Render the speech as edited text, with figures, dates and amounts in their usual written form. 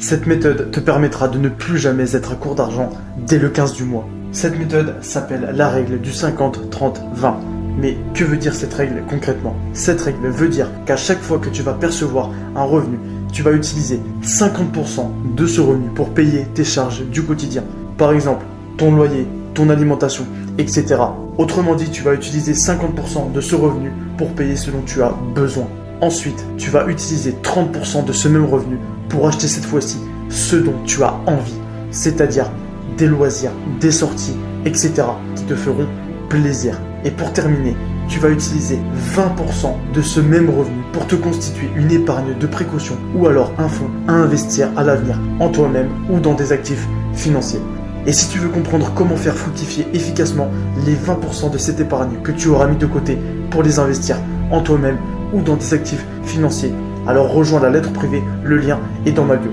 Cette méthode te permettra de ne plus jamais être à court d'argent dès le 15 du mois. Cette méthode s'appelle la règle du 50-30-20. Mais que veut dire cette règle concrètement? Cette règle veut dire qu'à chaque fois que tu vas percevoir un revenu, tu vas utiliser 50% de ce revenu pour payer tes charges du quotidien. Par exemple, ton loyer, ton alimentation, etc. Autrement dit, tu vas utiliser 50% de ce revenu pour payer ce dont tu as besoin. Ensuite, tu vas utiliser 30% de ce même revenu pour acheter cette fois-ci ce dont tu as envie, c'est-à-dire des loisirs, des sorties, etc. qui te feront plaisir. Et pour terminer, tu vas utiliser 20% de ce même revenu pour te constituer une épargne de précaution ou alors un fonds à investir à l'avenir en toi-même ou dans des actifs financiers. Et si tu veux comprendre comment faire fructifier efficacement les 20% de cette épargne que tu auras mis de côté pour les investir en toi-même ou dans des actifs financiers, alors rejoins la lettre privée, le lien est dans ma bio.